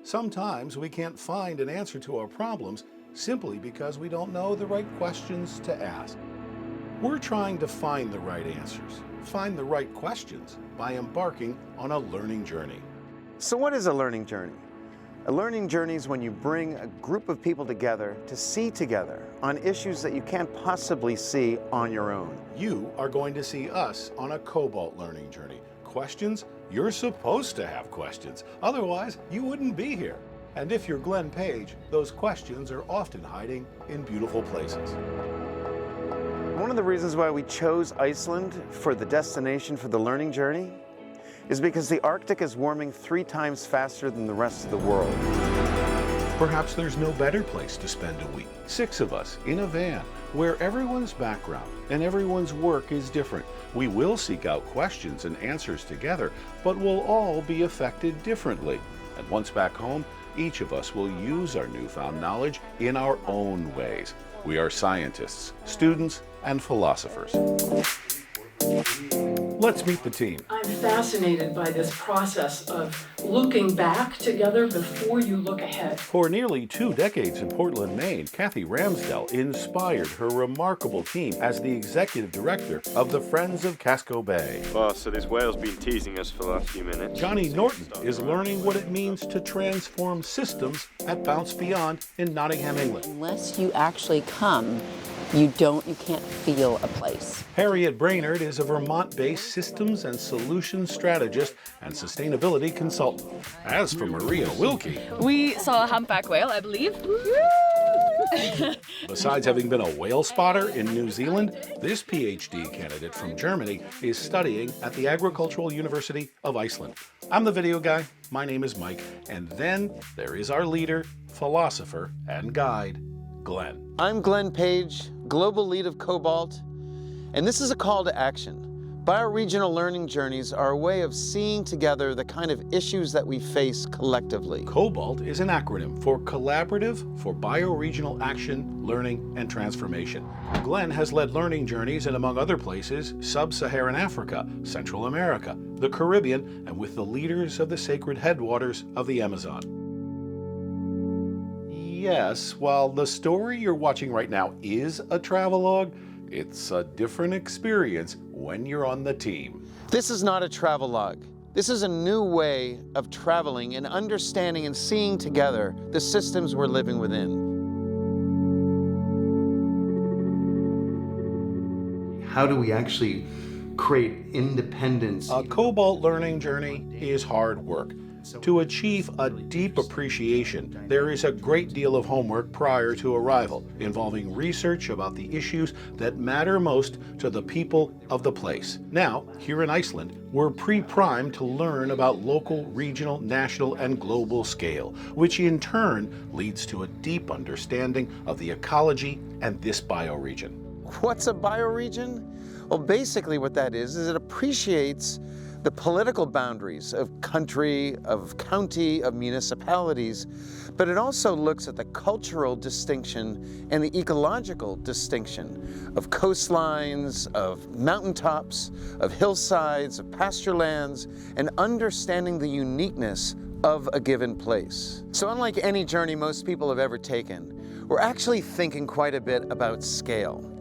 Sometimes we can't find an answer to our problems simply because we don't know the right questions to ask. We're trying to find the right answers, find the right questions by embarking on a learning journey. So what is a learning journey? A learning journey is when you bring a group of people together to see together on issues that you can't possibly see on your own. You are going to see us on a COBALT learning journey. Questions? You're supposed to have questions. Otherwise, you wouldn't be here. And if you're Glenn Page, those questions are often hiding in beautiful places. One of the reasons why we chose Iceland for the destination for the learning journey is because the Arctic is warming 3 times faster than the rest of the world. Perhaps there's no better place to spend a week. 6 of us in a van where everyone's background and everyone's work is different. We will seek out questions and answers together, but we'll all be affected differently. And once back home, each of us will use our newfound knowledge in our own ways. We are scientists, students, and philosophers. Let's meet the team. I'm fascinated by this process of looking back together before you look ahead. For nearly 2 decades in Portland, Maine, Kathy Ramsdell inspired her remarkable team as the executive director of the Friends of Casco Bay. Well, so this whale's been teasing us for the last few minutes. Johnny Norton is learning what it means to transform systems at Bounce Beyond in Nottingham, England. Unless you actually come, you can't feel a place. Harriet Brainerd is a Vermont-based systems and solutions strategist and sustainability consultant. As for Maria Wilkie, we saw a humpback whale, I believe. Besides having been a whale spotter in New Zealand, this PhD candidate from Germany is studying at the Agricultural University of Iceland. I'm the video guy. My name is Mike. And then there is our leader, philosopher, and guide, Glenn. I'm Glenn Page, Global Lead of COBALT, and this is a call to action. Bioregional learning journeys are a way of seeing together the kind of issues that we face collectively. COBALT is an acronym for Collaborative for Bioregional Action, Learning, and Transformation. Glenn has led learning journeys in, among other places, Sub-Saharan Africa, Central America, the Caribbean, and with the leaders of the sacred headwaters of the Amazon. Yes, while the story you're watching right now is a travelogue, it's a different experience when you're on the team. This is not a travelogue. This is a new way of traveling and understanding and seeing together the systems we're living within. How do we actually create independence? A COBALT learning journey is hard work. To achieve a deep appreciation, there is a great deal of homework prior to arrival, involving research about the issues that matter most to the people of the place. Now, here in Iceland, we're pre-primed to learn about local, regional, national, and global scale, which in turn leads to a deep understanding of the ecology and this bioregion. What's a bioregion? Well, basically what that is it appreciates the political boundaries of country, of county, of municipalities, but it also looks at the cultural distinction and the ecological distinction of coastlines, of mountaintops, of hillsides, of pasture lands, and understanding the uniqueness of a given place. So unlike any journey most people have ever taken, we're actually thinking quite a bit about scale.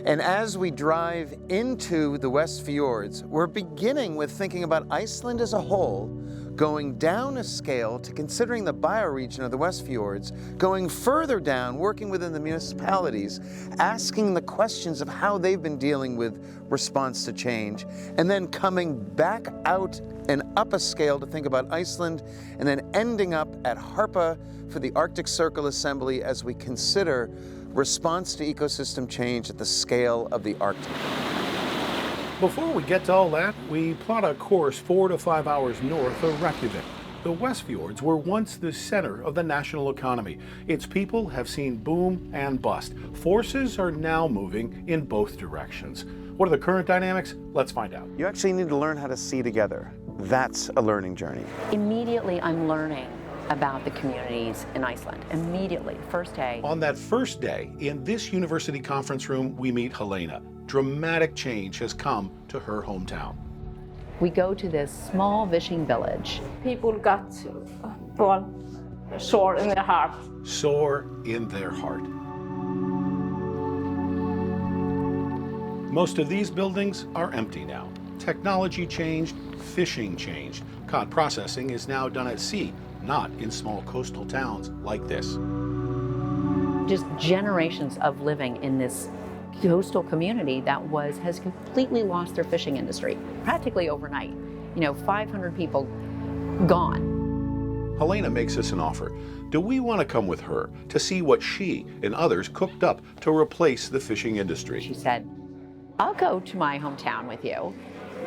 And as we drive into the West Fjords, we're beginning with thinking about Iceland as a whole, going down a scale to considering the bioregion of the West Fjords, going further down, working within the municipalities, asking the questions of how they've been dealing with response to change, and then coming back out and up a scale to think about Iceland, and then ending up at Harpa for the Arctic Circle Assembly as we consider response to ecosystem change at the scale of the Arctic. Before we get to all that, we plot a course 4 to 5 hours north of Reykjavik. The West Fjords were once the center of the national economy. Its people have seen boom and bust. Forces are now moving in both directions. What are the current dynamics? Let's find out. You actually need to learn how to see together. That's a learning journey. Immediately, I'm learning about the communities in Iceland. Immediately, first day. On that first day, in this university conference room, we meet Helena. Dramatic change has come to her hometown. We go to this small fishing village. People got born soar in their heart. Soar in their heart. Most of these buildings are empty now. Technology changed, fishing changed. Cod processing is now done at sea, not in small coastal towns like this. Just generations of living in this coastal community that has completely lost their fishing industry, practically overnight. 500 people gone. Helena makes us an offer. Do we want to come with her to see what she and others cooked up to replace the fishing industry? She said, I'll go to my hometown with you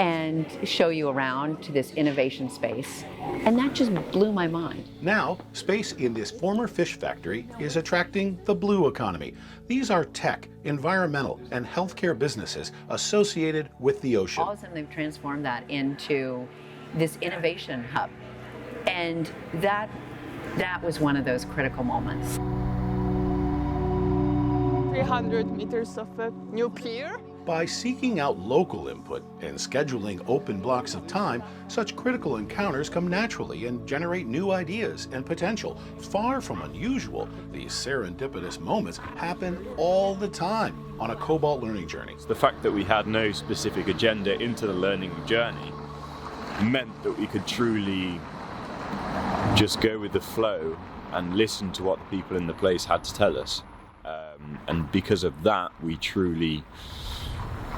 and show you around to this innovation space. And that just blew my mind. Now, space in this former fish factory is attracting the blue economy. These are tech, environmental, and healthcare businesses associated with the ocean. All of a sudden, they've transformed that into this innovation hub. And that was one of those critical moments. 300 meters of a new pier. By seeking out local input and scheduling open blocks of time, such critical encounters come naturally and generate new ideas and potential. Far from unusual, these serendipitous moments happen all the time on a COBALT learning journey. The fact that we had no specific agenda into the learning journey meant that we could truly just go with the flow and listen to what the people in the place had to tell us. And because of that, we truly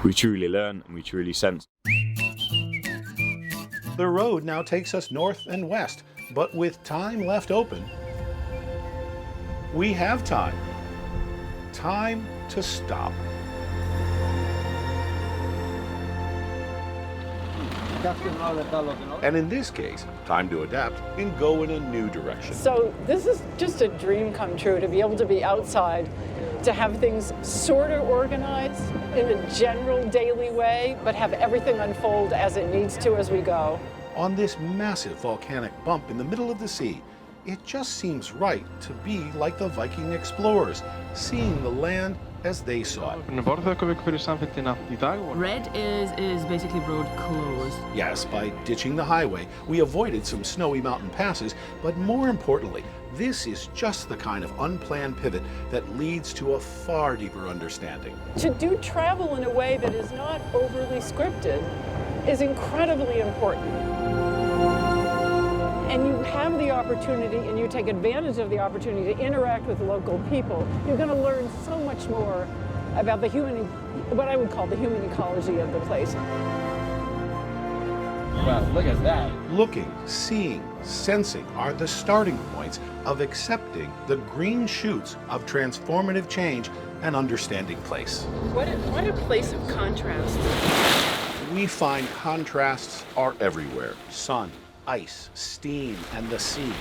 learn and we truly sense. The road now takes us north and west, but with time left open, we have time. Time to stop. And in this case, time to adapt and go in a new direction. So this is just a dream come true, to be able to be outside, to have things sort of organized in a general daily way, but have everything unfold as it needs to as we go. On this massive volcanic bump in the middle of the sea, it just seems right to be like the Viking explorers, seeing the land as they saw it. Red is basically road closed. Yes, by ditching the highway, we avoided some snowy mountain passes, but more importantly, this is just the kind of unplanned pivot that leads to a far deeper understanding. To do travel in a way that is not overly scripted is incredibly important. And you have the opportunity, and you take advantage of the opportunity to interact with local people. You're going to learn so much more about what I would call the human ecology of the place. Well, look at that. Looking, seeing, sensing are the starting points of accepting the green shoots of transformative change and understanding place. What a place of contrast. We find contrasts are everywhere. Sun, ice, steam, and the sea.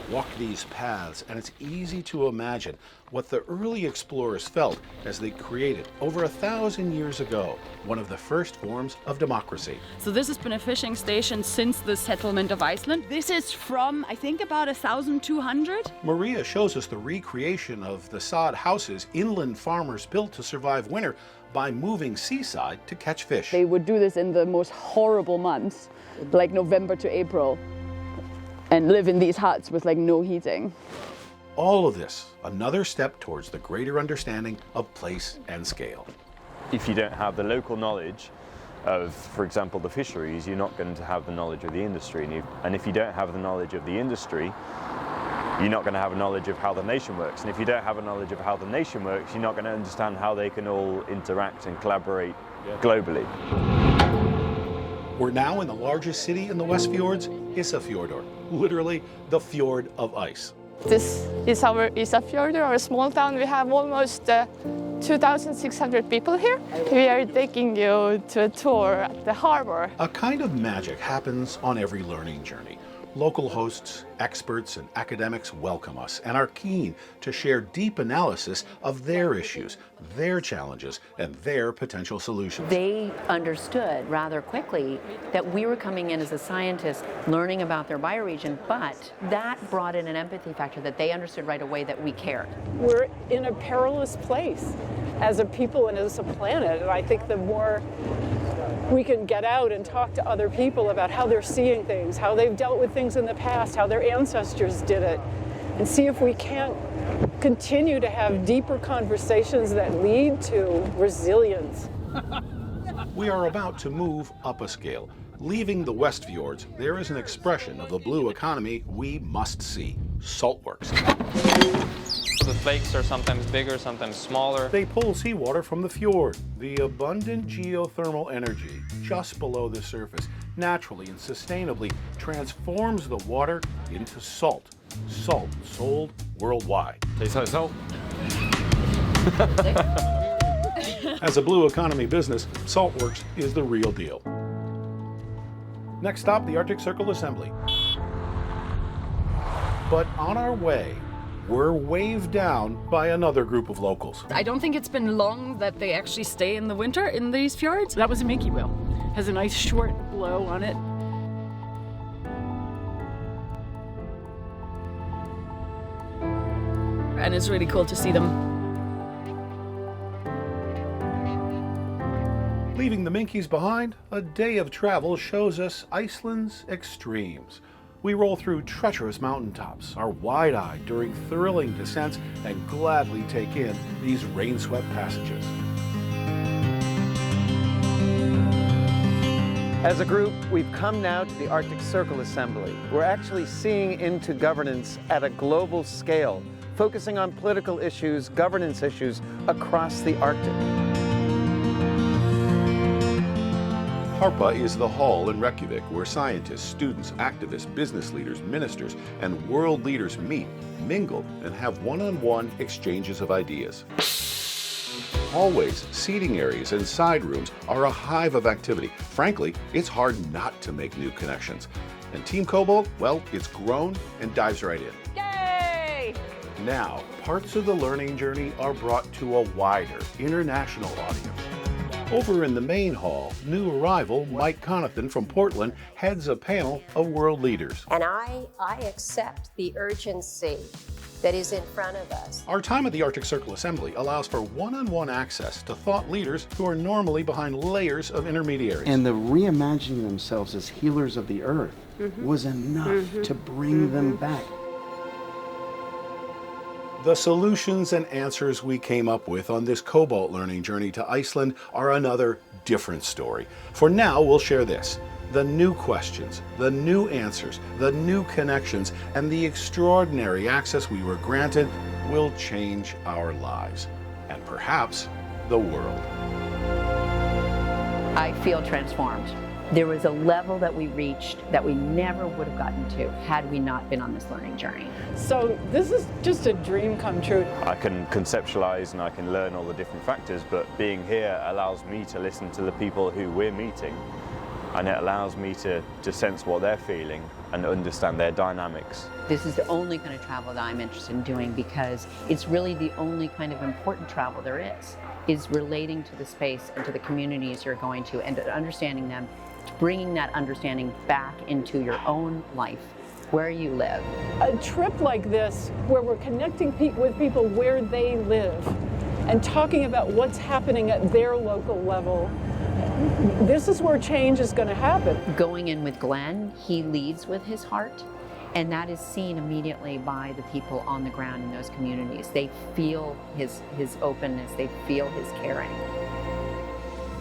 Walk these paths, and it's easy to imagine what the early explorers felt as they created, over 1,000 years ago, one of the first forms of democracy. So this has been a fishing station since the settlement of Iceland. This is from, I think, about 1,200. Maria shows us the recreation of the sod houses inland farmers built to survive winter by moving seaside to catch fish. They would do this in the most horrible months, like November to April, and live in these huts with like no heating. All of this, another step towards the greater understanding of place and scale. If you don't have the local knowledge of, for example, the fisheries, you're not going to have the knowledge of the industry. And if you don't have the knowledge of the industry, you're not going to have a knowledge of how the nation works. And if you don't have a knowledge of how the nation works, you're not going to understand how they can all interact and collaborate globally. We're now in the largest city in the West Fjords, Isafjordur, literally the fjord of ice. This is our Isafjordur, our small town. We have almost 2,600 people here. We are taking you to a tour at the harbor. A kind of magic happens on every learning journey. Local hosts, experts, and academics welcome us and are keen to share deep analysis of their issues, their challenges, and their potential solutions. They understood rather quickly that we were coming in as a scientist learning about their bioregion, but that brought in an empathy factor that they understood right away that we cared. We're in a perilous place as a people and as a planet, and I think the more we can get out and talk to other people about how they're seeing things, how they've dealt with things in the past, how their ancestors did it, and see if we can't continue to have deeper conversations that lead to resilience. We are about to move up a scale. Leaving the West Fjords, there is an expression of the blue economy we must see: saltworks. The flakes are sometimes bigger, sometimes smaller. They pull seawater from the fjord. The abundant geothermal energy just below the surface naturally and sustainably transforms the water into salt. Salt sold worldwide. Tastes like salt. As a blue economy business, Saltworks is the real deal. Next stop, the Arctic Circle Assembly. But on our way, we're waved down by another group of locals. I don't think it's been long that they actually stay in the winter in these fjords. That was a minke whale. Has a nice short blow on it. And it's really cool to see them. Leaving the Minkies behind, a day of travel shows us Iceland's extremes. We roll through treacherous mountaintops, are wide-eyed during thrilling descents, and gladly take in these rain-swept passages. As a group, we've come now to the Arctic Circle Assembly. We're actually seeing into governance at a global scale, focusing on political issues, governance issues across the Arctic. Harpa is the hall in Reykjavik where scientists, students, activists, business leaders, ministers, and world leaders meet, mingle, and have one-on-one exchanges of ideas. Hallways, seating areas, and side rooms are a hive of activity. Frankly, it's hard not to make new connections. And Team COBALT, well, it's grown and dives right in. Yay! Now, parts of the learning journey are brought to a wider, international audience. Over in the main hall, new arrival Mike Conathan from Portland heads a panel of world leaders. And I accept the urgency that is in front of us. Our time at the Arctic Circle Assembly allows for one-on-one access to thought leaders who are normally behind layers of intermediaries. And the reimagining themselves as healers of the earth was enough to bring them back. The solutions and answers we came up with on this COBALT learning journey to Iceland are another different story. For now, we'll share this: the new questions, the new answers, the new connections, and the extraordinary access we were granted will change our lives, and perhaps the world. I feel transformed. There was a level that we reached that we never would have gotten to had we not been on this learning journey. So this is just a dream come true. I can conceptualize and I can learn all the different factors, but being here allows me to listen to the people who we're meeting, and it allows me to sense what they're feeling and understand their dynamics. This is the only kind of travel that I'm interested in doing because it's really the only kind of important travel there is relating to the space and to the communities you're going to and understanding them, bringing that understanding back into your own life, where you live. A trip like this, where we're connecting with people where they live and talking about what's happening at their local level, this is where change is going to happen. Going in with Glenn, he leads with his heart, and that is seen immediately by the people on the ground in those communities. They feel his openness, they feel his caring.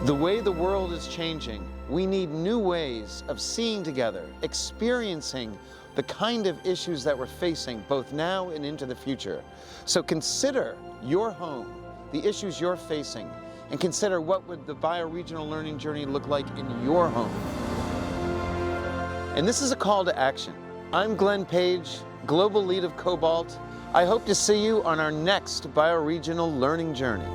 The way the world is changing, we need new ways of seeing together, experiencing the kind of issues that we're facing both now and into the future. So consider your home, the issues you're facing, and consider what would the bioregional learning journey look like in your home. And this is a call to action. I'm Glenn Page, Global Lead of COBALT. I hope to see you on our next bioregional learning journey.